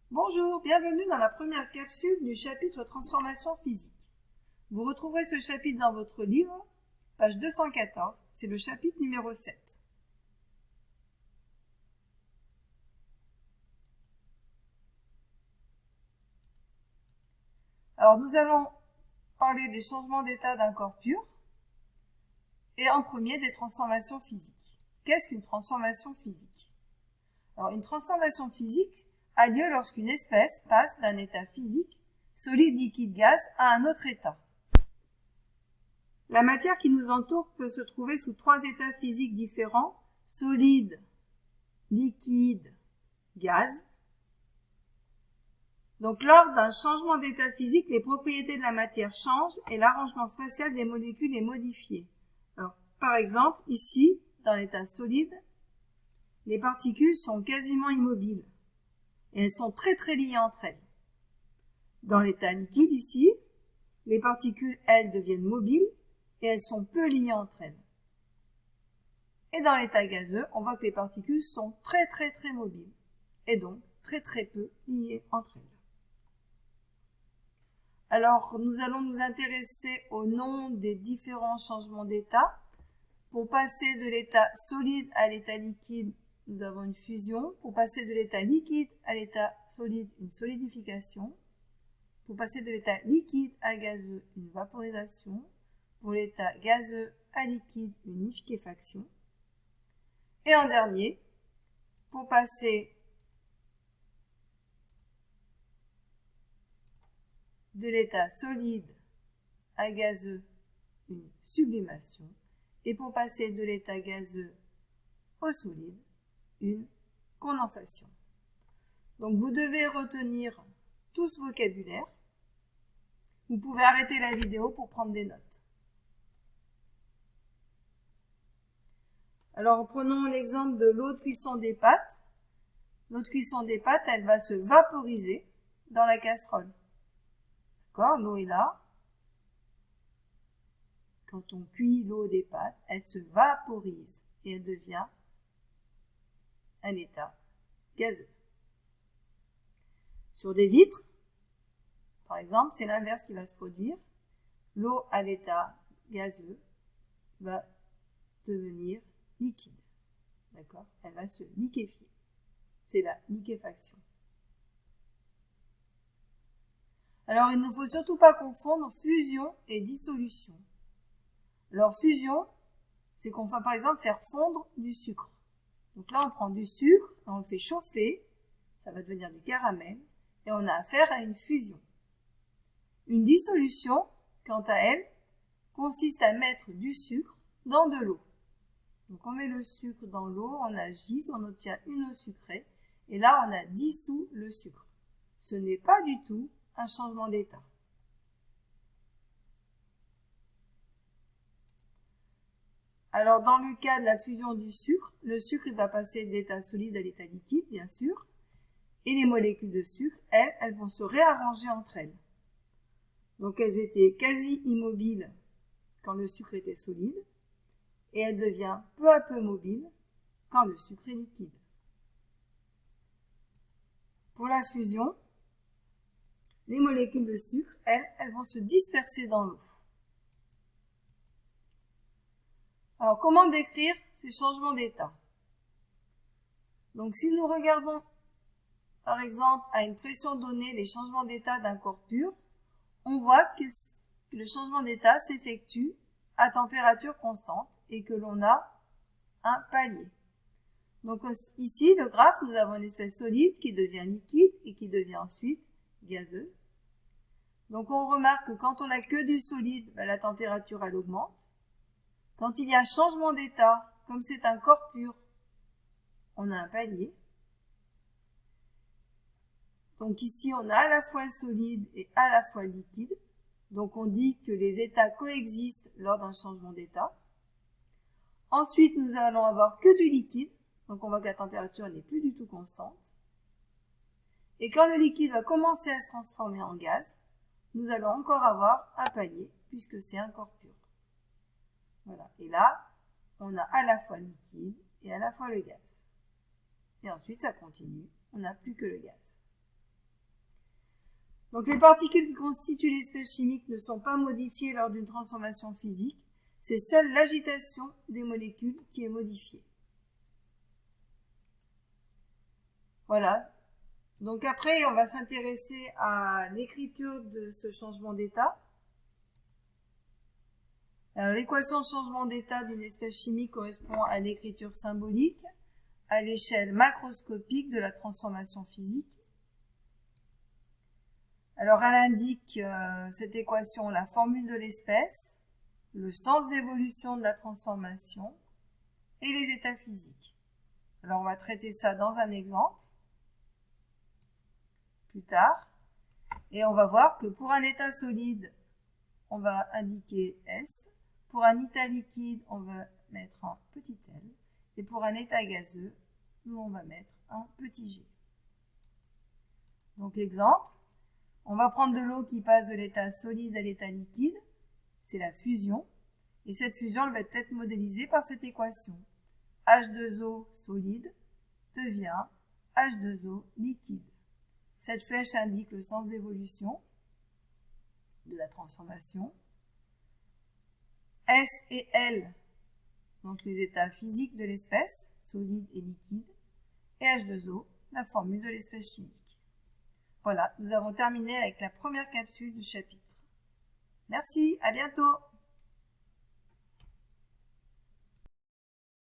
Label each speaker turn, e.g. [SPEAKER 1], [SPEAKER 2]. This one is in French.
[SPEAKER 1] Bonjour, bienvenue dans la première capsule du chapitre Transformation physique. Vous retrouverez ce chapitre dans votre livre, page 214, c'est le chapitre numéro 7. Alors nous allons parler des changements d'état d'un corps pur et en premier des transformations physiques. Qu'est-ce qu'une transformation physique? Alors une transformation physique a lieu lorsqu'une espèce passe d'un état physique, solide, liquide, gaz, à un autre état. La matière qui nous entoure peut se trouver sous 3 états physiques différents, solide, liquide, gaz. Donc lors d'un changement d'état physique, les propriétés de la matière changent et l'arrangement spatial des molécules est modifié. Alors, par exemple, ici, dans l'état solide, les particules sont quasiment immobiles. Et elles sont très liées entre elles. Dans l'état liquide ici, les particules, elles, deviennent mobiles et elles sont peu liées entre elles. Et dans l'état gazeux, on voit que les particules sont très mobiles et donc très peu liées entre elles. Alors, nous allons nous intéresser au nom des différents changements d'état. Pour passer de l'état solide à l'état liquide, nous avons une fusion. Pour passer de l'état liquide à l'état solide, une solidification. Pour passer de l'état liquide à gazeux, une vaporisation. Pour l'état gazeux à liquide, une liquéfaction. Et en dernier, pour passer de l'état solide à gazeux, une sublimation. Et pour passer de l'état gazeux au solide, une condensation. Donc vous devez retenir tout ce vocabulaire. Vous pouvez arrêter la vidéo pour prendre des notes. Alors prenons l'exemple de l'eau de cuisson des pâtes. L'eau de cuisson des pâtes, elle va se vaporiser dans la casserole. D'accord? L'eau est là. Quand on cuit l'eau des pâtes, elle se vaporise et elle devient un état gazeux. Sur des vitres, par exemple, c'est l'inverse qui va se produire. L'eau à l'état gazeux va devenir liquide. D'accord? Elle va se liquéfier. C'est la liquéfaction. Alors, il ne faut surtout pas confondre fusion et dissolution. Alors, fusion, c'est qu'on va par exemple faire fondre du sucre. Donc là, on prend du sucre, on le fait chauffer, ça va devenir du caramel, et on a affaire à une fusion. Une dissolution, quant à elle, consiste à mettre du sucre dans de l'eau. Donc on met le sucre dans l'eau, on agite, on obtient une eau sucrée, et là on a dissous le sucre. Ce n'est pas du tout un changement d'état. Alors, dans le cas de la fusion du sucre, le sucre va passer de l'état solide à l'état liquide, bien sûr. Et les molécules de sucre, elles vont se réarranger entre elles. Donc, elles étaient quasi immobiles quand le sucre était solide. Et elles deviennent peu à peu mobiles quand le sucre est liquide. Pour la fusion, les molécules de sucre, elles vont se disperser dans l'eau. Alors, comment décrire ces changements d'état? Donc, si nous regardons, par exemple, à une pression donnée, les changements d'état d'un corps pur, on voit que le changement d'état s'effectue à température constante et que l'on a un palier. Donc, ici, le graphe, nous avons une espèce solide qui devient liquide et qui devient ensuite gazeuse. Donc, on remarque que quand on n'a que du solide, la température, elle augmente. Quand il y a un changement d'état, comme c'est un corps pur, on a un palier. Donc ici, on a à la fois solide et à la fois liquide. Donc on dit que les états coexistent lors d'un changement d'état. Ensuite, nous allons avoir que du liquide. Donc on voit que la température n'est plus du tout constante. Et quand le liquide va commencer à se transformer en gaz, nous allons encore avoir un palier puisque c'est un corps pur. Voilà. Et là, on a à la fois le liquide et à la fois le gaz. Et ensuite, ça continue. On n'a plus que le gaz. Donc les particules qui constituent l'espèce chimique ne sont pas modifiées lors d'une transformation physique, c'est seule l'agitation des molécules qui est modifiée. Voilà. Donc après, on va s'intéresser à l'écriture de ce changement d'état. Alors l'équation de changement d'état d'une espèce chimique correspond à l'écriture symbolique à l'échelle macroscopique de la transformation physique. Alors elle indique cette équation la formule de l'espèce, le sens d'évolution de la transformation et les états physiques. Alors on va traiter ça dans un exemple plus tard et on va voir que pour un état solide, on va indiquer S, pour un état liquide, on va mettre un petit l et pour un état gazeux, nous on va mettre un petit g. Donc exemple, on va prendre de l'eau qui passe de l'état solide à l'état liquide, c'est la fusion, et cette fusion elle va être modélisée par cette équation. H2O solide devient H2O liquide. Cette flèche indique le sens d'évolution de la transformation. S et L, donc les états physiques de l'espèce, solide et liquide, et H2O, la formule de l'espèce chimique. Voilà, nous avons terminé avec la première capsule du chapitre. Merci, à bientôt!